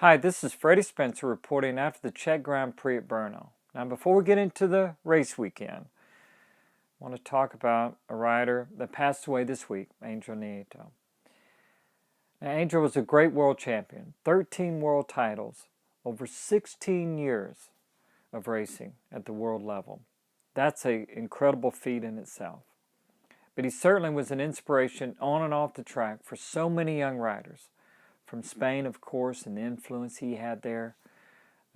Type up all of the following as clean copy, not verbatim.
Hi, this is Freddie Spencer reporting after the Czech Grand Prix at Brno. Now, before we get into the race weekend, I want to talk about a rider that passed away this week, Ángel Nieto. Now, Ángel was a great world champion, 13 world titles, over 16 years of racing at the world level. That's an incredible feat in itself. But he certainly was an inspiration on and off the track for so many young riders. From Spain, of course, and the influence he had there.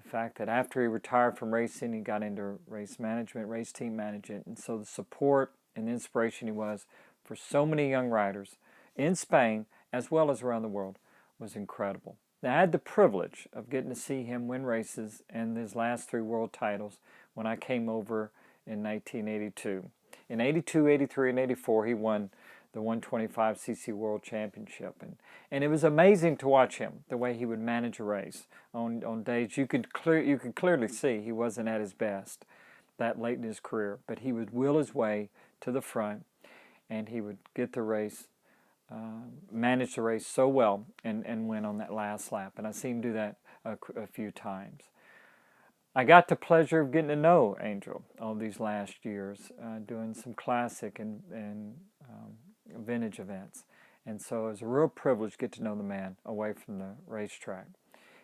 The fact that after he retired from racing, he got into race management, race team management. And so the support and the inspiration he was for so many young riders in Spain, as well as around the world, was incredible. Now, I had the privilege of getting to see him win races and his last 3 world titles when I came over in 1982. In 82, 83, and 84, he won the 125cc World Championship. And it was amazing to watch him, the way he would manage a race. On days you could clearly see he wasn't at his best that late in his career, but he would will his way to the front, and he would get the race, manage the race so well, and win on that last lap. And I've seen him do that a few times. I got the pleasure of getting to know Ángel all these last years, doing some classic and vintage events. And so it was a real privilege to get to know the man away from the racetrack.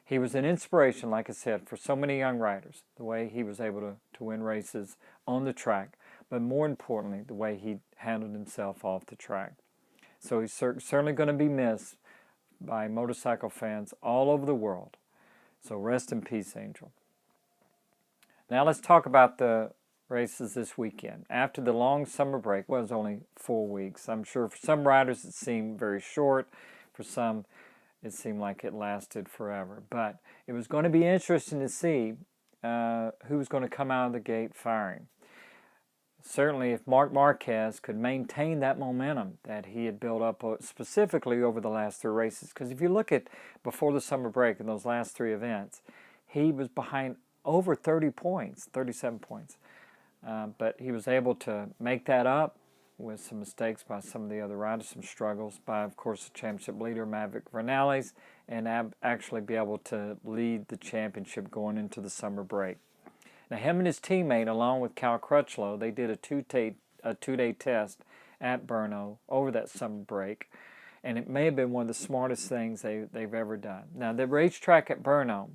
He was an inspiration, like I said, for so many young riders, the way he was able to win races on the track, but more importantly, the way he handled himself off the track. So he's certainly going to be missed by motorcycle fans all over the world. So rest in peace, Ángel. Now let's talk about the races this weekend. After the long summer break, well, it was only 4 weeks. I'm sure for some riders it seemed very short. For some, it seemed like it lasted forever. But it was going to be interesting to see who was going to come out of the gate firing. Certainly, if Márquez could maintain that momentum that he had built up specifically over the last 3 races. Because if you look at before the summer break in those last 3 events, he was behind over 30 points, 37 points. But he was able to make that up with some mistakes by some of the other riders, some struggles by, of course, the championship leader, Viñales, and actually be able to lead the championship going into the summer break. Now, him and his teammate, along with Cal Crutchlow, they did a two-day test at Brno over that summer break, and it may have been one of the smartest things they've ever done. Now, the racetrack at Brno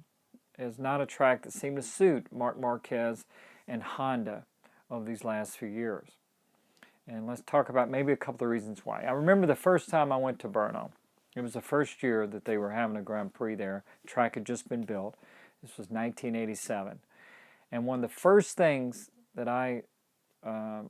is not a track that seemed to suit Marc Márquez and Honda over these last few years. And let's talk about maybe a couple of reasons why. I remember the first time I went to Brno. It was the first year that they were having a Grand Prix there. The track had just been built. This was 1987. And one of the first things that I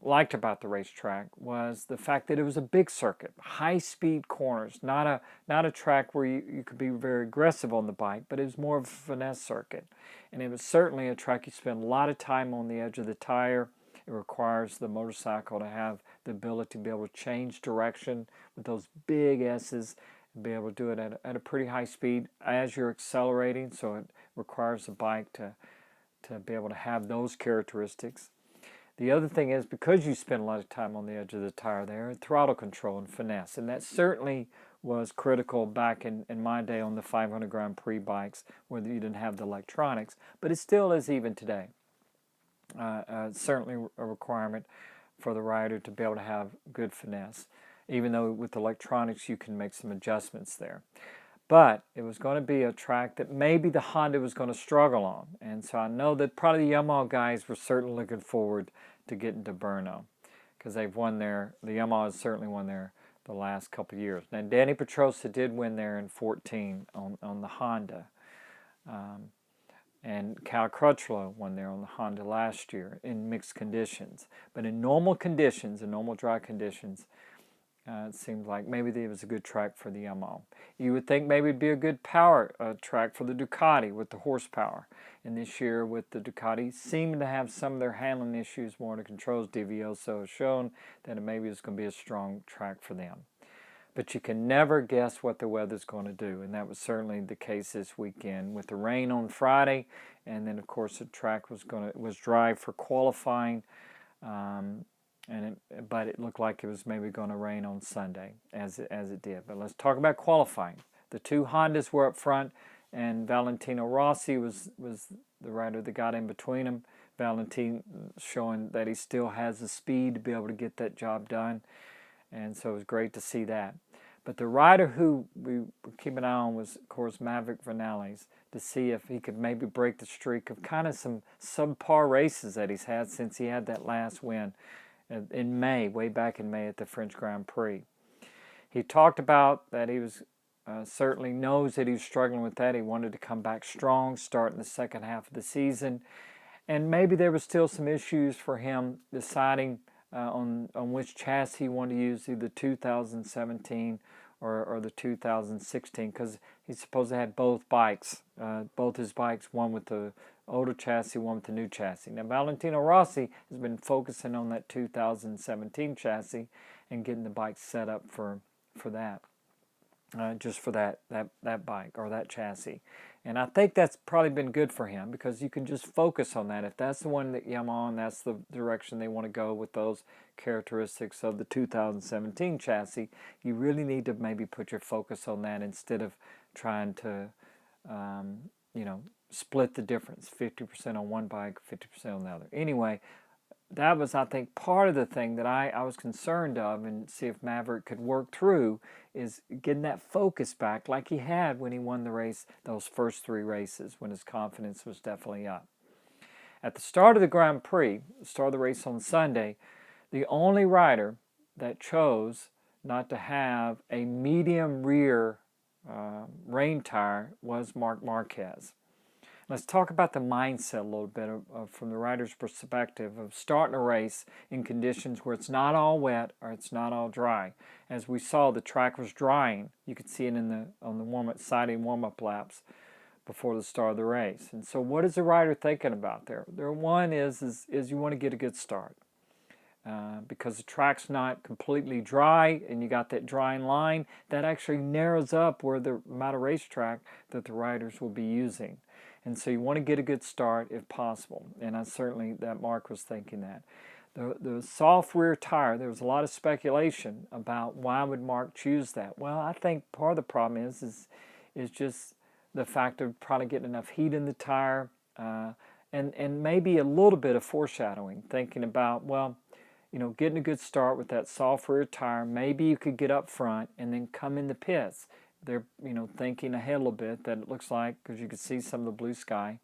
liked about the racetrack was the fact that it was a big circuit, high-speed corners, not a track where you could be very aggressive on the bike, but it was more of a finesse circuit. And it was certainly a track you spend a lot of time on the edge of the tire. It requires the motorcycle to have the ability to be able to change direction with those big S's and be able to do it at a pretty high speed as you're accelerating, so it requires the bike to be able to have those characteristics. The other thing is, because you spend a lot of time on the edge of the tire there, throttle control and finesse. And that certainly was critical back in my day on the 500 Grand Prix bikes where you didn't have the electronics. But it still is even today. Certainly a requirement for the rider to be able to have good finesse. Even though with electronics you can make some adjustments there. But it was going to be a track that maybe the Honda was going to struggle on. And so I know that probably the Yamaha guys were certainly looking forward to getting to Brno because they've won there. The Yamaha has certainly won there the last couple of years. Now, Dani Pedrosa did win there in 14 on the Honda. And Cal Crutchlow won there on the Honda last year in mixed conditions. But in normal conditions, in normal dry conditions, it seemed like maybe it was a good track for the Yamaha. You would think maybe it'd be a good power track for the Ducati with the horsepower. And this year with the Ducati seeming to have some of their handling issues more in the controls. Divioso has shown that it maybe is going to be a strong track for them. But you can never guess what the weather's going to do, and that was certainly the case this weekend with the rain on Friday, and then of course the track was dry for qualifying. But it looked like it was maybe going to rain on Sunday, as it did. But let's talk about qualifying. The 2 Hondas were up front, and Valentino Rossi was the rider that got in between them. Valentino showing that he still has the speed to be able to get that job done, and so it was great to see that. But the rider who we were keeping an eye on was, of course, Maverick Viñales, to see if he could maybe break the streak of kind of some subpar races that he's had since he had that last win in May, way back in May at the French Grand Prix. He talked about that he was certainly knows that he was struggling with that. He wanted to come back strong, start in the second half of the season. And maybe there was still some issues for him deciding on which chassis he wanted to use, either 2017 or the 2016, because he's supposed to have both bikes, both his bikes, one with the older chassis, one with the new chassis. Now, Valentino Rossi has been focusing on that 2017 chassis and getting the bike set up for that, just for that bike or that chassis. And I think that's probably been good for him, because you can just focus on that. If that's the one that Yamaha, and that's the direction they want to go with those characteristics of the 2017 chassis, you really need to maybe put your focus on that instead of trying to, split the difference, 50% on one bike, 50% on the other. Anyway, that was, I think, part of the thing that I was concerned of, and see if Maverick could work through, is getting that focus back like he had when he won the race, those first three races, when his confidence was definitely up. At the start of the Grand Prix, the start of the race on Sunday, the only rider that chose not to have a medium rear rain tire was Márquez. Let's talk about the mindset a little bit from the rider's perspective of starting a race in conditions where it's not all wet or it's not all dry. As we saw, the track was drying. You could see it on the warm-up siding warm-up laps before the start of the race. And so what is the rider thinking about there? One is you want to get a good start. Because the track's not completely dry and you got that drying line, that actually narrows up where the amount of racetrack that the riders will be using. And so you want to get a good start if possible. And I certainly, that Mark was thinking that. The soft rear tire, there was a lot of speculation about why would Mark choose that. Well, I think part of the problem is just the fact of probably getting enough heat in the tire, and maybe a little bit of foreshadowing, thinking about, well, getting a good start with that soft rear tire, maybe you could get up front and then come in the pits. They're, thinking ahead a little bit, that it looks like, because you can see some of the blue sky.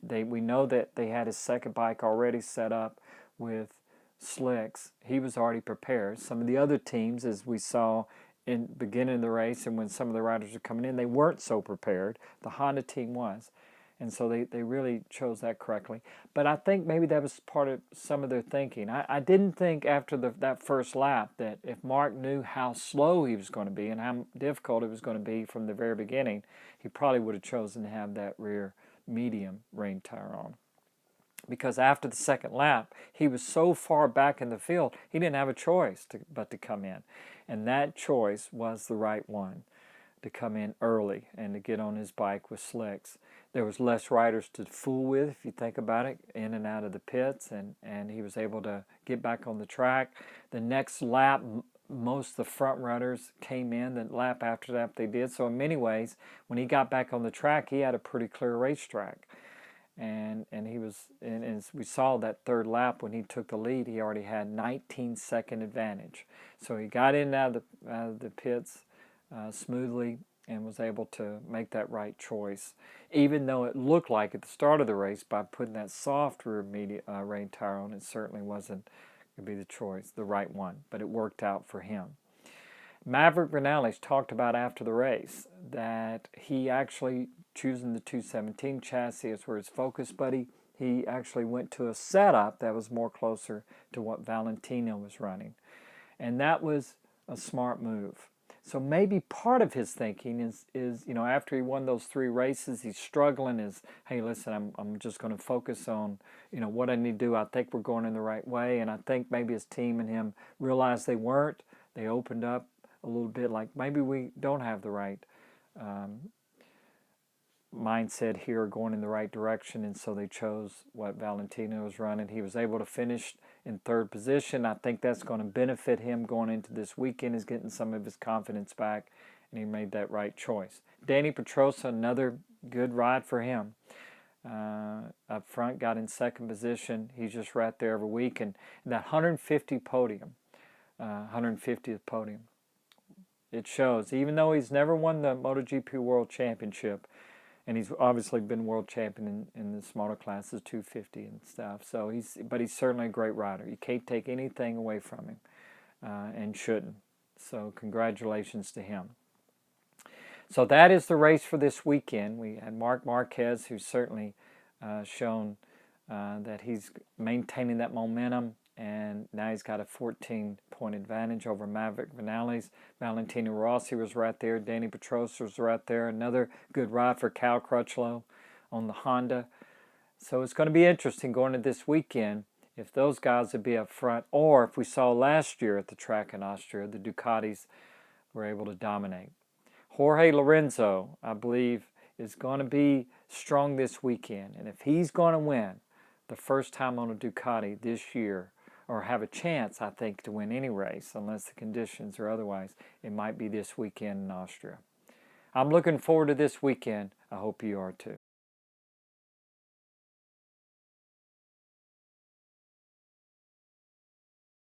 We know that they had his second bike already set up with slicks. He was already prepared. Some of the other teams, as we saw in the beginning of the race and when some of the riders were coming in, they weren't so prepared. The Honda team was. And so they really chose that correctly. But I think maybe that was part of some of their thinking. I didn't think after that first lap that if Mark knew how slow he was going to be and how difficult it was going to be from the very beginning, he probably would have chosen to have that rear medium rain tire on. Because after the second lap, he was so far back in the field, he didn't have a choice but to come in. And that choice was the right one, to come in early and to get on his bike with slicks. There was less riders to fool with, if you think about it, in and out of the pits, and he was able to get back on the track. The next lap, most of the front runners came in. The lap after that they did. So in many ways, when he got back on the track, he had a pretty clear racetrack. And he was, and as we saw that third lap when he took the lead, he already had 19-second advantage. So he got in and out of the pits smoothly and was able to make that right choice, even though it looked like at the start of the race, by putting that soft rear rain tire on, it certainly wasn't going to be the choice, the right one, but it worked out for him. Maverick Viñales talked about after the race that he actually, choosing the 217 chassis as where his focus, but he actually went to a setup that was more closer to what Valentino was running. And that was a smart move. So maybe part of his thinking is after he won those three races, he's struggling, is, hey, listen, I'm just going to focus on, what I need to do. I think we're going in the right way. And I think maybe his team and him realized they weren't. They opened up a little bit, like maybe we don't have the right mindset here, going in the right direction, and so they chose what Valentino was running. He was able to finish in third position. I think that's going to benefit him going into this weekend, is getting some of his confidence back and he made that right choice. Dani Pedrosa, another good ride for him. Up front, got in second position. He's just right there every week. And that 150th podium, it shows. Even though he's never won the MotoGP World Championship, and he's obviously been world champion in the smaller classes, 250 and stuff. So he's certainly a great rider. You can't take anything away from him, and shouldn't. So congratulations to him. So that is the race for this weekend. We had Márquez, who's certainly shown that he's maintaining that momentum, and now he's got a 14-point advantage over Maverick Viñales. Valentino Rossi was right there. Dani Pedrosa was right there. Another good ride for Cal Crutchlow on the Honda. So it's going to be interesting going into this weekend if those guys would be up front, or if we saw last year at the track in Austria, the Ducatis were able to dominate. Jorge Lorenzo, I believe, is going to be strong this weekend. And if he's going to win the first time on a Ducati this year, or have a chance, I think, to win any race, unless the conditions are otherwise, it might be this weekend in Austria. I'm looking forward to this weekend. I hope you are too.